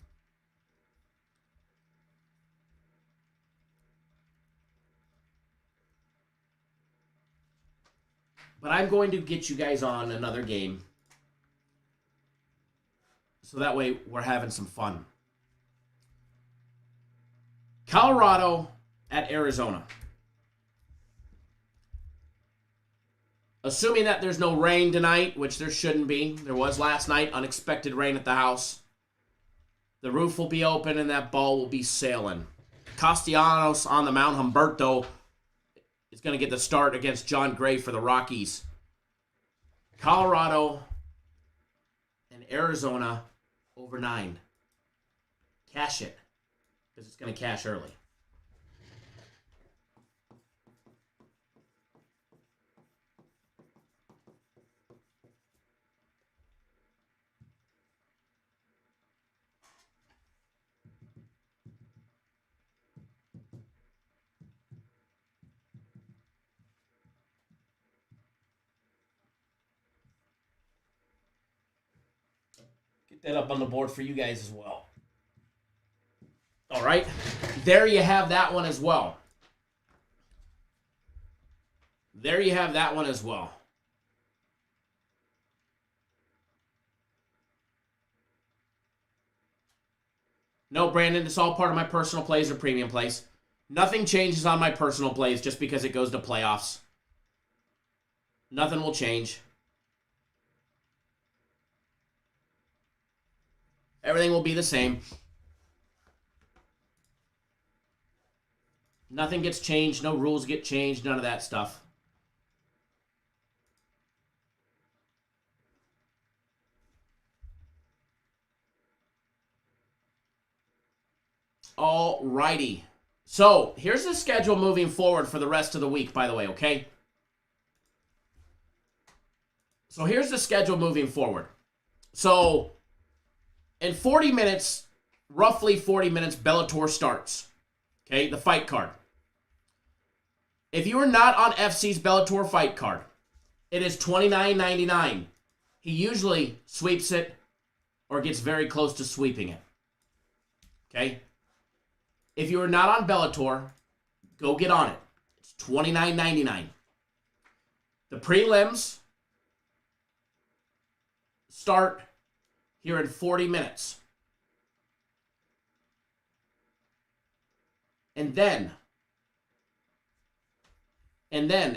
Speaker 2: But I'm going to get you guys on another game. So that way we're having some fun. Colorado at Arizona. Assuming that there's no rain tonight, which there shouldn't be. There was last night, unexpected rain at the house. The roof will be open and that ball will be sailing. Castellanos on the mound. Humberto is going to get the start against John Gray for the Rockies. Colorado and Arizona over 9. Cash it, because it's going to cash early. Get that up on the board for you guys as well. All right. There you have that one as well. There you have that one as well. No, Brandon, it's all part of my personal plays or premium plays. Nothing changes on my personal plays just because it goes to playoffs. Nothing will change. Everything will be the same. Nothing gets changed. No rules get changed. None of that stuff. All righty. So, here's the schedule moving forward for the rest of the week, by the way, okay? So, here's the schedule moving forward. So, in 40 minutes, roughly 40 minutes, Bellator starts. Okay, the fight card. If you are not on FC's Bellator fight card, it is $29.99. He usually sweeps it or gets very close to sweeping it. Okay? If you are not on Bellator, go get on it. It's $29.99. The prelims start here in 40 minutes. And then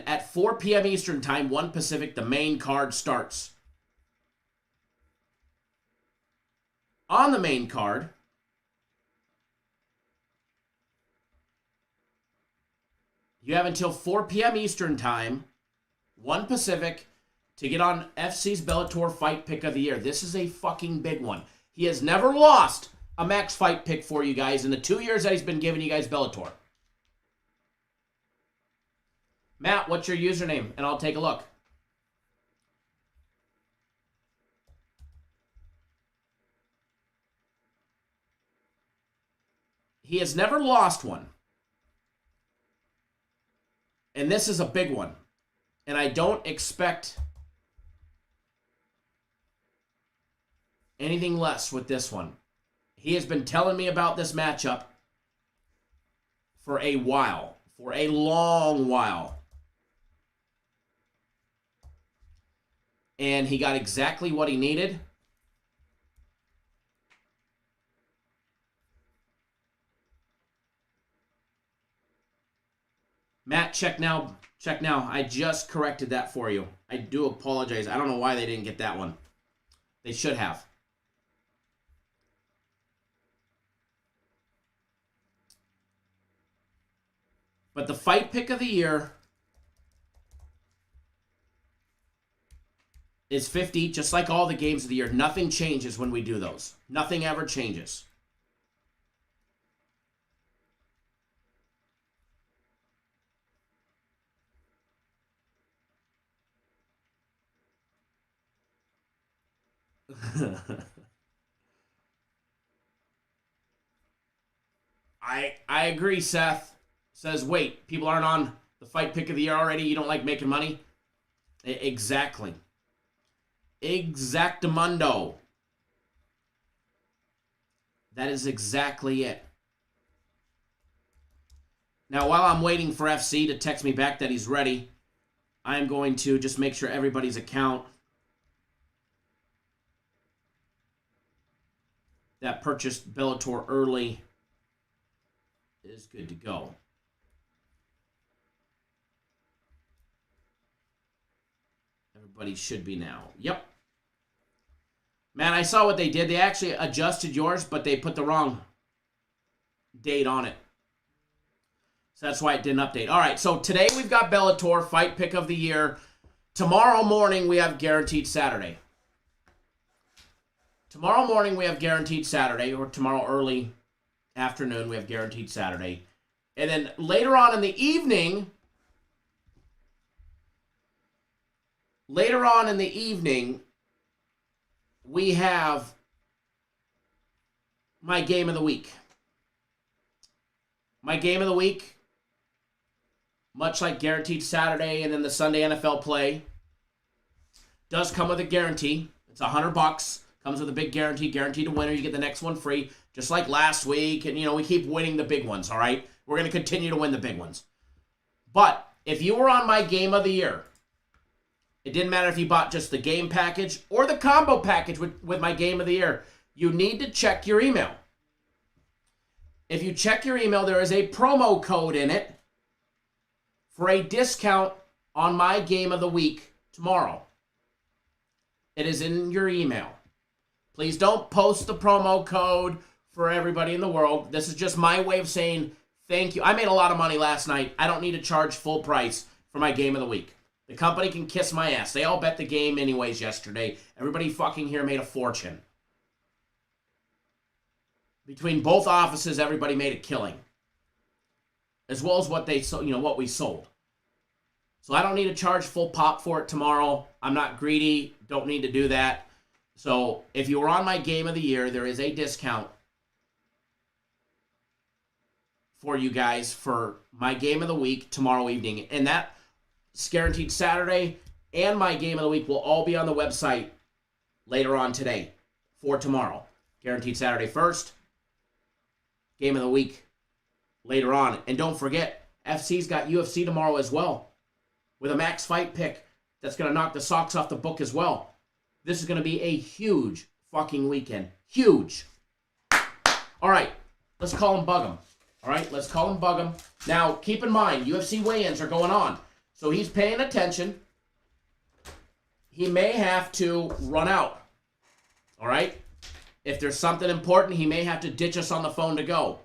Speaker 2: at 4 p.m. Eastern Time, 1 Pacific, the main card starts. On the main card, you have until 4 p.m. Eastern Time, 1 Pacific, to get on FC's Bellator Fight Pick of the Year. This is a fucking big one. He has never lost a max fight pick for you guys in the 2 years that he's been giving you guys Bellator. Matt, what's your username? And I'll take a look. He has never lost one. And this is a big one. And I don't expect anything less with this one. He has been telling me about this matchup for a while. For a long while. And he got exactly what he needed. Matt, check now. Check now. I just corrected that for you. I do apologize. I don't know why they didn't get that one. They should have. But the fight pick of the year is 50, just like all the games of the year. Nothing changes when we do those. Nothing ever changes. I agree, Seth. Says, wait, people aren't on the fight pick of the year already? You don't like making money? Exactly. Exactamundo. That is exactly it. Now, while I'm waiting for FC to text me back that he's ready, I'm going to just make sure everybody's account that purchased Bellator early is good to go. Everybody should be now. Yep. Man, I saw what they did. They actually adjusted yours, but they put the wrong date on it. So that's why it didn't update. All right, so today we've got Bellator, fight pick of the year. Tomorrow morning we have Guaranteed Saturday. Tomorrow morning we have Guaranteed Saturday, or tomorrow early afternoon we have Guaranteed Saturday. And then later on in the evening, we have my game of the week. My game of the week, much like Guaranteed Saturday and then the Sunday NFL play, does come with a guarantee. It's $100. Comes with a big guarantee. Guaranteed to winner. You get the next one free, just like last week. And, we keep winning the big ones, all right? We're going to continue to win the big ones. But if you were on my game of the year, it didn't matter if you bought just the game package or the combo package with my game of the year. You need to check your email. If you check your email, there is a promo code in it for a discount on my game of the week tomorrow. It is in your email. Please don't post the promo code for everybody in the world. This is just my way of saying thank you. I made a lot of money last night. I don't need to charge full price for my game of the week. The company can kiss my ass. They all bet the game anyways yesterday. Everybody fucking here made a fortune. Between both offices, everybody made a killing. As well as what they what we sold. So I don't need to charge full pop for it tomorrow. I'm not greedy. Don't need to do that. So if you were on my game of the year, there is a discount for you guys for my game of the week tomorrow evening. And that's Guaranteed Saturday and my game of the week will all be on the website later on today for tomorrow. Guaranteed Saturday first. Game of the week later on. And don't forget, FC's got UFC tomorrow as well with a max fight pick that's going to knock the socks off the book as well. This is going to be a huge fucking weekend. Huge. All right, let's call him Bug him. All right, let's call him Bug him. Now, keep in mind, UFC weigh-ins are going on. So he's paying attention. He may have to run out. All right? If there's something important, he may have to ditch us on the phone to go.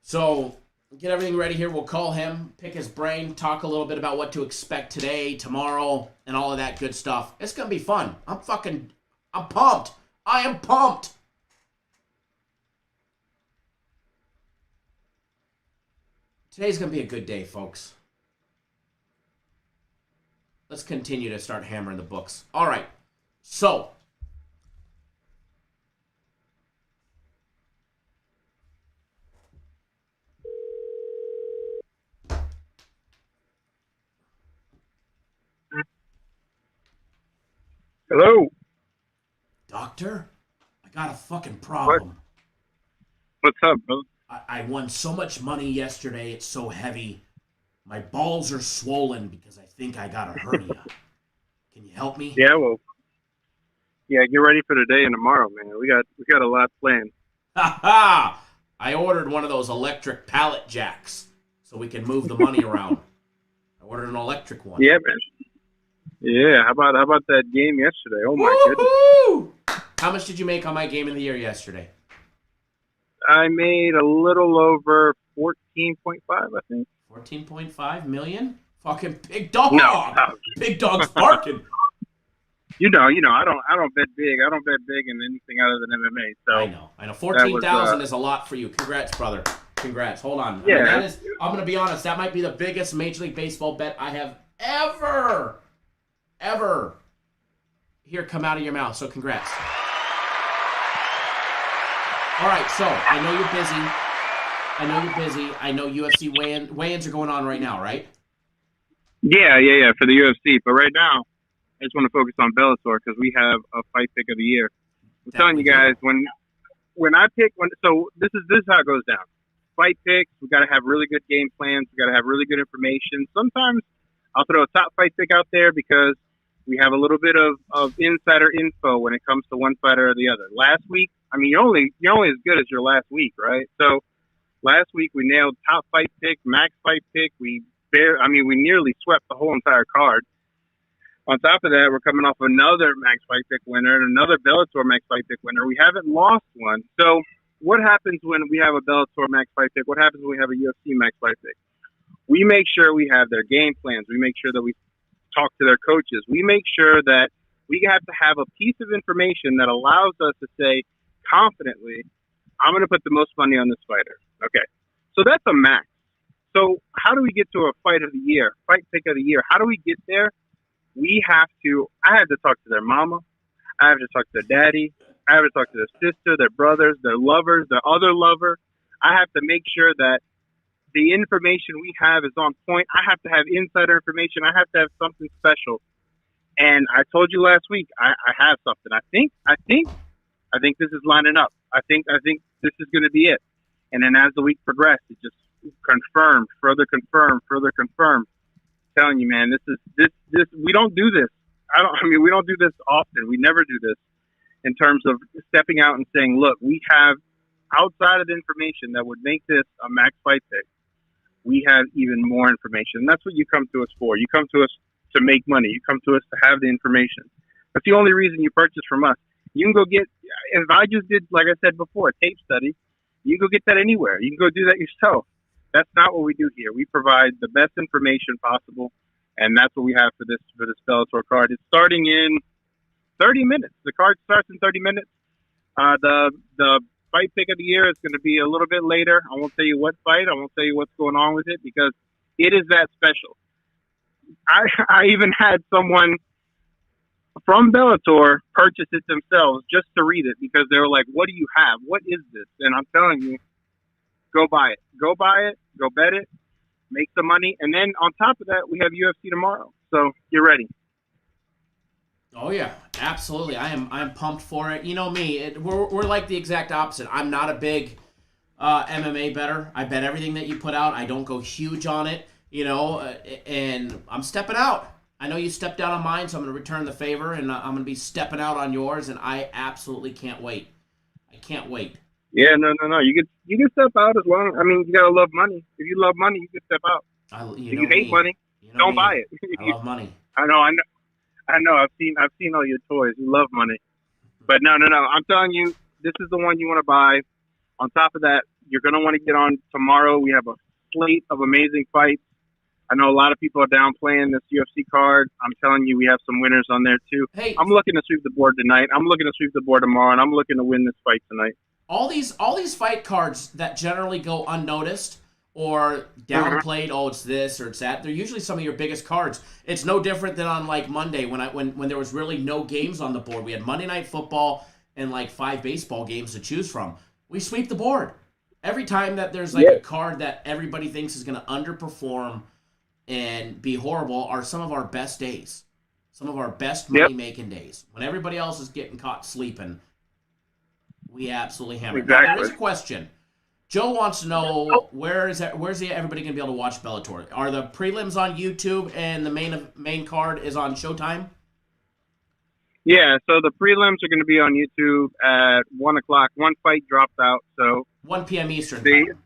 Speaker 2: So, get everything ready here. We'll call him, pick his brain, talk a little bit about what to expect today, tomorrow, and all of that good stuff. It's going to be fun. I'm pumped. I am pumped. Today's going to be a good day, folks. Let's continue to start hammering the books. All right. So,
Speaker 3: Hello.
Speaker 2: Doctor, I got a fucking problem.
Speaker 3: What's up, brother?
Speaker 2: I won so much money yesterday, it's so heavy. My balls are swollen because I think I got a hernia. Can you help me?
Speaker 3: Yeah, get ready for today and tomorrow, man. We got a lot planned.
Speaker 2: Ha ha! I ordered one of those electric pallet jacks so we can move the money around. I ordered an electric one.
Speaker 3: Yeah, man. Yeah, how about that game yesterday? Oh my goodness.
Speaker 2: Woo-hoo! How much did you make on my game of the year yesterday?
Speaker 3: I made a little over 14.5, I think.
Speaker 2: 14.5 million? Fucking big dog.
Speaker 3: No.
Speaker 2: Big dog's barking.
Speaker 3: You know, I don't bet big. I don't bet big in anything other than MMA. So
Speaker 2: I know. 14,000 is a lot for you. Congrats, brother. Congrats. Hold on.
Speaker 3: Yeah.
Speaker 2: I mean, I'm gonna be honest. That might be the biggest Major League Baseball bet I have ever hear come out of your mouth. So congrats. All right. So I know you're busy. I know UFC weigh-ins are going on right now, right?
Speaker 3: Yeah, for the UFC. But right now, I just want to focus on Bellator because we have a fight pick of the year. I'm telling you guys, when I pick so this is how it goes down. Fight picks, we got to have really good game plans. We got to have really good information. Sometimes I'll throw a top fight pick out there because we have a little bit of insider info when it comes to one fighter or the other. Last week, I mean, you're only as good as your last week, right? So last week we nailed top fight pick, max fight pick. We nearly swept the whole entire card. On top of that, we're coming off another max fight pick winner and another Bellator max fight pick winner. We haven't lost one. So what happens when we have a Bellator max fight pick? What happens when we have a UFC max fight pick? We make sure we have their game plans. We make sure that we talk to their coaches. We make sure that we have to have a piece of information that allows us to say confidently, I'm going to put the most money on this fighter. Okay. So that's a max. So how do we get to a fight of the year, fight pick of the year? How do we get there? I have to talk to their mama. I have to talk to their daddy. I have to talk to their sister, their brothers, their lovers, their other lover. I have to make sure that the information we have is on point. I have to have insider information. I have to have something special. And I told you last week, I have something. I think this is lining up. I think this is going to be it. And then as the week progressed, it just confirmed, further confirmed. I'm telling you, man, this we don't do this. We don't do this often. We never do this in terms of stepping out and saying, look, we have outside of the information that would make this a max fight pick, we have even more information. And that's what you come to us for. You come to us to make money. You come to us to have the information. That's the only reason you purchase from us. You can go get, if I just did, like I said before, a tape study, you can go get that anywhere. You can go do that yourself. That's not what we do here. We provide the best information possible, and that's what we have for this Bellator card. It's starting in 30 minutes. The card starts in 30 minutes. The fight pick of the year is going to be a little bit later. I won't tell you what fight. I won't tell you what's going on with it because it is that special. I even had someone from Bellator purchase it themselves just to read it because they were like, what do you have? What is this? And I'm telling you, go buy it. Go buy it. Go bet it. Make some money. And then on top of that, we have UFC tomorrow. So you're ready.
Speaker 2: Oh yeah, absolutely. I'm pumped for it. You know me, we're like the exact opposite. I'm not a big MMA bettor. I bet everything that you put out. I don't go huge on it, and I'm stepping out. I know you stepped out on mine, so I'm going to return the favor, and I'm going to be stepping out on yours, and I absolutely can't wait. I can't wait.
Speaker 3: Yeah, no. You can step out as well. I mean, you got to love money. If you love money, you can step out. If you hate money, don't buy it.
Speaker 2: I love money.
Speaker 3: I know. I've seen all your toys. You love money. But no. I'm telling you, this is the one you want to buy. On top of that, you're going to want to get on tomorrow. We have a slate of amazing fights. I know a lot of people are downplaying this UFC card. I'm telling you, we have some winners on there too.
Speaker 2: Hey,
Speaker 3: I'm looking to sweep the board tonight. I'm looking to sweep the board tomorrow, and I'm looking to win this fight tonight.
Speaker 2: All these fight cards that generally go unnoticed or downplayed, oh, it's this or it's that, they're usually some of your biggest cards. It's no different than on like Monday when there was really no games on the board. We had Monday Night Football and like 5 baseball games to choose from. We sweep the board. Every time that there's like a card that everybody thinks is going to underperform and be horrible are some of our best days. Some of our best money-making days. When everybody else is getting caught sleeping, we absolutely hammer.
Speaker 3: Exactly.
Speaker 2: Now, there is a question. Joe wants to know where's everybody going to be able to watch Bellator? Are the prelims on YouTube and the main card is on Showtime?
Speaker 3: Yeah, so the prelims are going to be on YouTube at 1 o'clock. One fight dropped out, so
Speaker 2: 1 p.m. Eastern time.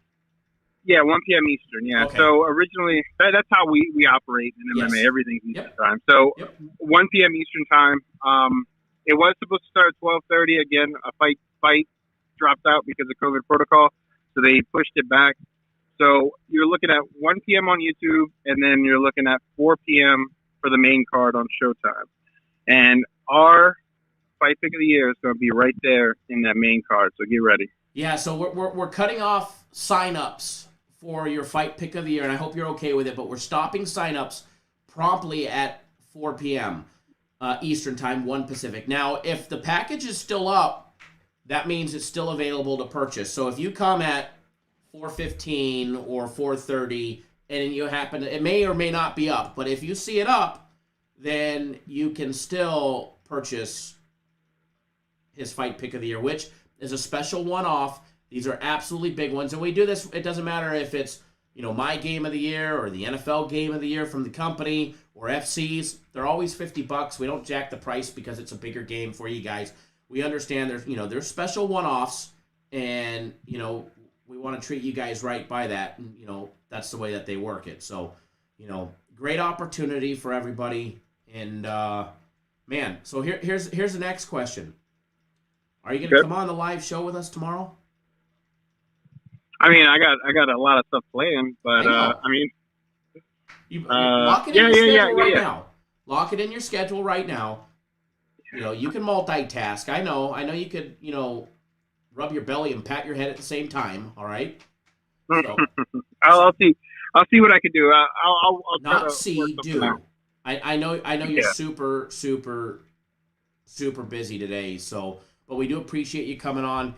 Speaker 3: Yeah, 1 p.m. Eastern. Yeah.
Speaker 2: Okay.
Speaker 3: So originally, that's how we operate in MMA.
Speaker 2: Yes.
Speaker 3: Everything's Eastern
Speaker 2: Yep.
Speaker 3: time. So
Speaker 2: Yep.
Speaker 3: 1 p.m. Eastern time. It was supposed to start at 12:30. Again, a fight dropped out because of COVID protocol, so they pushed it back. So you're looking at 1 p.m. on YouTube, and then you're looking at 4 p.m. for the main card on Showtime. And our fight pick of the year is going to be right there in that main card. So get ready.
Speaker 2: Yeah, so we're cutting off sign-ups for your fight pick of the year, and I hope you're okay with it, but we're stopping sign-ups promptly at 4 p.m. Eastern Time, 1 Pacific. Now, if the package is still up, that means it's still available to purchase. So if you come at 4:15 or 4:30 and you happen to, it may or may not be up, but if you see it up, then you can still purchase his fight pick of the year, which is a special one-off. These are absolutely big ones, and we do this. It doesn't matter if it's my game of the year or the NFL game of the year from the company or FC's. They're always $50. We don't jack the price because it's a bigger game for you guys. We understand there's special one-offs, and we want to treat you guys right by that, and that's the way that they work it. So great opportunity for everybody, and man. So here's the next question. Are you going to come on the live show with us tomorrow?
Speaker 3: I mean, I got a lot of stuff planned, but
Speaker 2: you lock it in your schedule right
Speaker 3: yeah.
Speaker 2: now. Lock it in your schedule right now. You can multitask. I know you could, rub your belly and pat your head at the same time. All right. So,
Speaker 3: I'll see what I can do. I'll
Speaker 2: not
Speaker 3: try to
Speaker 2: see, do.
Speaker 3: out.
Speaker 2: I know you're super, super, super busy today. So, but we do appreciate you coming on.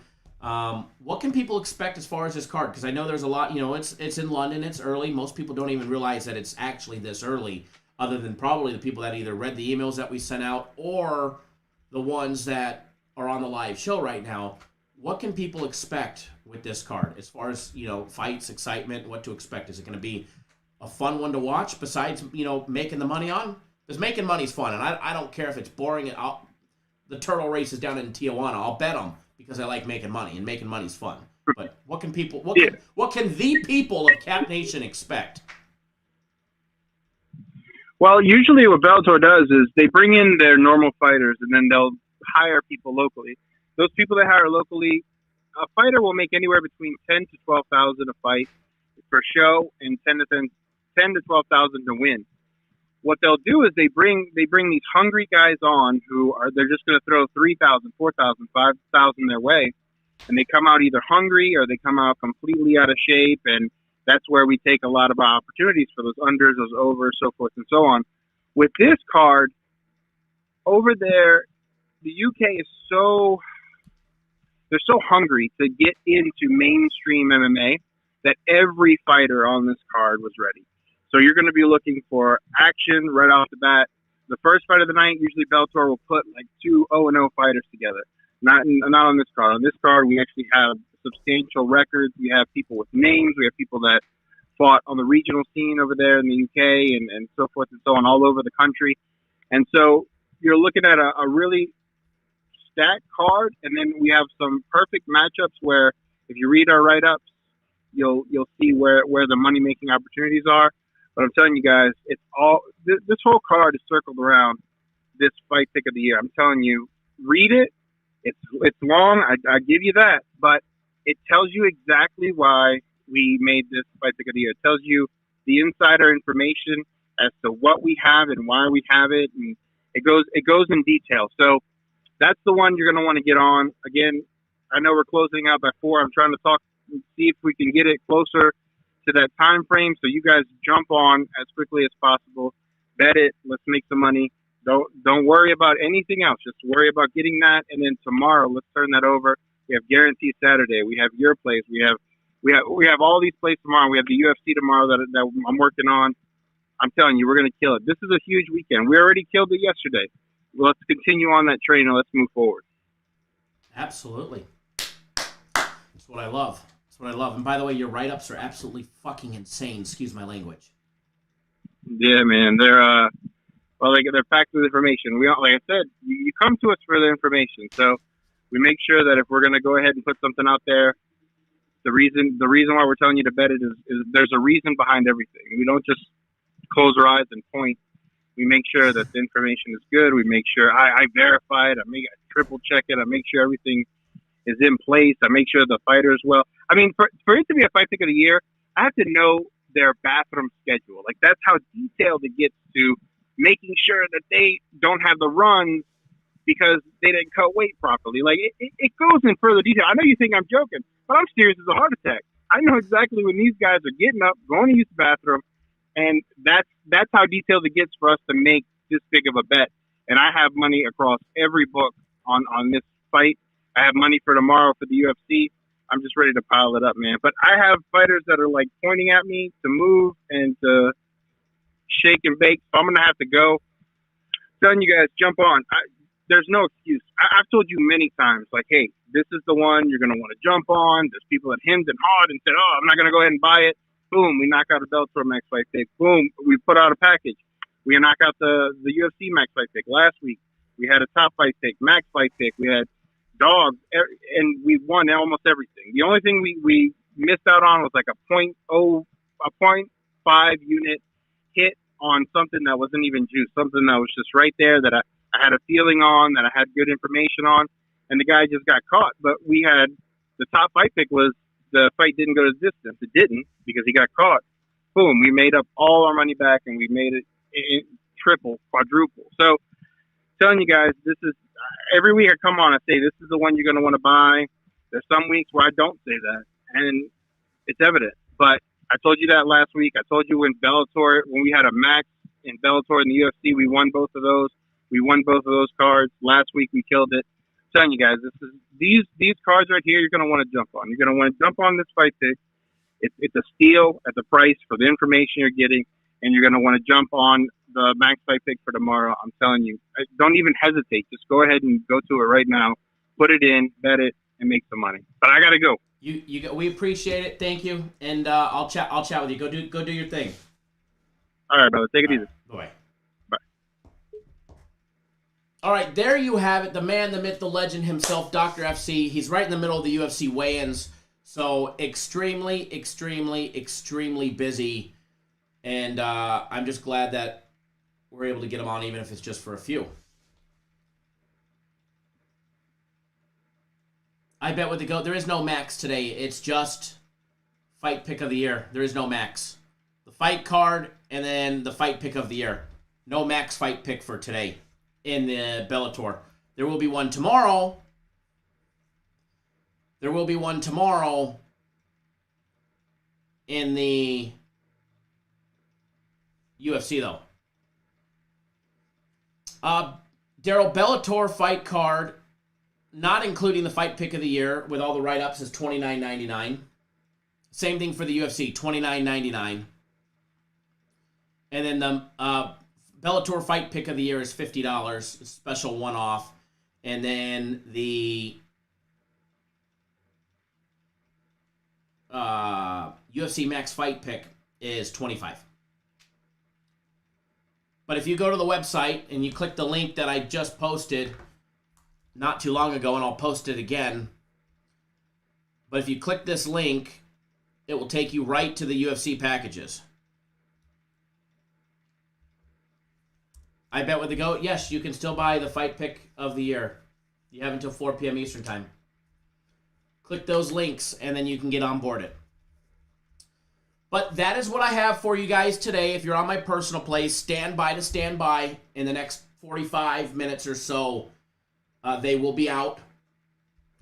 Speaker 2: What can people expect as far as this card? Because I know there's a lot. It's in London. It's early. Most people don't even realize that it's actually this early, other than probably the people that either read the emails that we sent out or the ones that are on the live show right now. What can people expect with this card as far as fights, excitement, what to expect? Is it going to be a fun one to watch besides making the money on? Because making money's fun, and I don't care if it's boring. The turtle race is down in Tijuana. I'll bet them because I like making money, and making money's fun. But what can the people of Cap Nation expect?
Speaker 3: Well, usually what Bellator does is they bring in their normal fighters, and then they'll hire people locally. Those people that hire locally, a fighter will make anywhere between 10 to 12,000 a fight for show, and 10 to 12,000 to win. What they'll do is they bring these hungry guys on they're just going to throw 3,000, 4,000, 5,000 their way, and they come out either hungry or they come out completely out of shape, and that's where we take a lot of opportunities for those unders, those overs, so forth and so on. With this card over there, the UK is they're so hungry to get into mainstream MMA that every fighter on this card was ready. So you're going to be looking for action right off the bat. The first fight of the night, usually Bellator will put like 2 0-0 fighters together. Not on this card. On this card, we actually have substantial records. We have people with names. We have people that fought on the regional scene over there in the UK and so forth and so on all over the country. And so you're looking at a really stacked card, and then we have some perfect matchups where if you read our write-ups, you'll see where the money-making opportunities are. But I'm telling you guys, it's all this whole card is circled around this fight pick of the year. I'm telling you, read it. It's long. I give you that, but it tells you exactly why we made this fight pick of the year. It tells you the insider information as to what we have and why we have it, and it goes in detail. So that's the one you're going to want to get on. Again, I know we're closing out by 4. I'm trying to see if we can get it closer to that time frame, so you guys jump on as quickly as possible. Bet it. Let's make some money. Don't worry about anything else. Just worry about getting that, and then tomorrow let's turn that over. We have Guaranteed Saturday. We have your place. We have all these plays tomorrow. We have the UFC tomorrow that I'm working on. I'm telling you, we're going to kill it. This is a huge weekend. We already killed it yesterday. Let's continue on that train and let's move forward.
Speaker 2: Absolutely. That's what I love. That's what I love. And by the way, your write-ups are absolutely fucking insane. Excuse my language.
Speaker 3: Yeah, man. They're packed with information. Like I said, you come to us for the information. So we make sure that if we're going to go ahead and put something out there, The reason why we're telling you to bet it is there's a reason behind everything. We don't just close our eyes and point. We make sure that the information is good. We make sure I verify it. I triple check it. I make sure everything is in place. I make sure the fighter is well. I mean, for it to be a fight pick of the year, I have to know their bathroom schedule. Like, that's how detailed it gets to making sure that they don't have the runs because they didn't cut weight properly. Like, it goes in further detail. I know you think I'm joking, but I'm serious as a heart attack. I know exactly when these guys are getting up, going to use the bathroom, and that's how detailed it gets for us to make this big of a bet. And I have money across every book on this fight. I have money for tomorrow for the UFC. I'm just ready to pile it up, man. But I have fighters that are, like, pointing at me to move and to shake and bake. So I'm going to have to go. Telling you guys, jump on. There's no excuse. I've told you many times, like, hey, this is the one you're going to want to jump on. There's people that hemmed and hawed and said, oh, I'm not going to go ahead and buy it. Boom, we knock out a Bellator Max Fight Pick. Boom, we put out a package. We knock out the UFC Max Fight Pick. Last week, we had a Top Fight Pick, Max Fight Pick. We had dogs, and we won almost everything. The only thing we missed out on was like a 0.5 unit hit on something that wasn't even juice, something that was just right there that I had a feeling on, that I had good information on, and the guy just got caught. But we had the Top Fight Pick was the fight didn't go to distance. It didn't because he got caught. Boom, we made up all our money back, and we made it triple, quadruple. So telling you guys, this is every week I come on, I say this is the one you're going to want to buy. There's some weeks where I don't say that, and it's evident. But I told you that last week. I told you when we had a max in Bellator and the UFC, we won both of those. We won both of those cards. Last week we killed it. I'm telling you guys, these cards right here, you're going to want to jump on. You're going to want to jump on this fight pick. It's a steal at the price for the information you're getting, and you're going to want to jump on the Max Fight Pick for tomorrow. I'm telling you, don't even hesitate. Just go ahead and go to it right now. Put it in, bet it, and make some money. But I got to go.
Speaker 2: We appreciate it. Thank you, and I'll chat with you. Go do your thing.
Speaker 3: All right, brother. Take it easy.
Speaker 2: Bye.
Speaker 3: Bye.
Speaker 2: All right, there you have it. The man, the myth, the legend himself, Dr. FC. He's right in the middle of the UFC weigh-ins, so extremely, extremely, extremely busy. And I'm just glad that we're able to get him on, even if it's just for a few. I bet with the GOAT, there is no max today. It's just fight pick of the year. There is no max. The fight card and then the fight pick of the year. No max fight pick for today in the Bellator. There will be one tomorrow. There will be one tomorrow in the UFC, though. Daryl, Bellator fight card, not including the fight pick of the year with all the write-ups, is $29.99. Same thing for the UFC, $29.99. And then the Bellator fight pick of the year is $50, special one-off. And then the UFC Max Fight Pick is $25. But if you go to the website and you click the link that I just posted not too long ago, and I'll post it again, but if you click this link, it will take you right to the UFC packages. I bet with the GOAT, yes, you can still buy the fight pick of the year. You have until 4 p.m. Eastern time. Click those links, and then you can get onboarded. But that is what I have for you guys today. If you're on my personal place, stand by in the next 45 minutes or so. They will be out.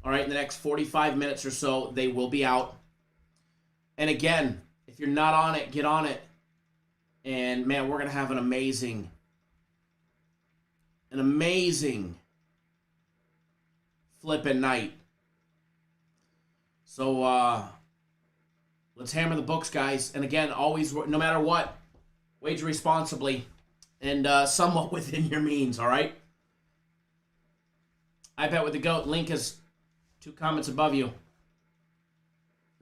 Speaker 2: All right, in the next 45 minutes or so, they will be out. And again, if you're not on it, get on it. And man, we're going to have an amazing flipping night. So, let's hammer the books, guys. And again, always, no matter what, wager responsibly and somewhat within your means, all right? I bet with the GOAT. Link is 2 comments above you.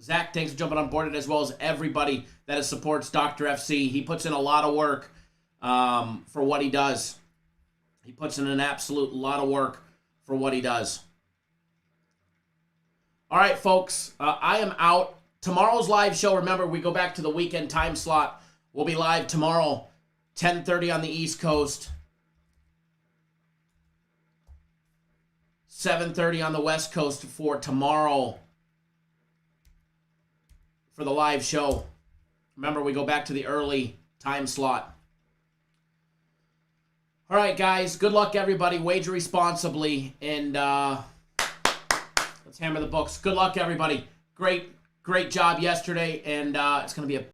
Speaker 2: Zach, thanks for jumping on board, as well as everybody that supports Dr. FC. He puts in a lot of work for what he does. He puts in an absolute lot of work for what he does. All right, folks, I am out. tomorrow's live show, remember, we go back to the weekend time slot. We'll be live tomorrow, 10:30 on the East Coast, 7:30 on the West Coast for tomorrow for the live show. Remember, we go back to the early time slot. All right, guys. Good luck, everybody. Wager responsibly, and let's hammer the books. Good luck, everybody. Great job yesterday, and it's going to be a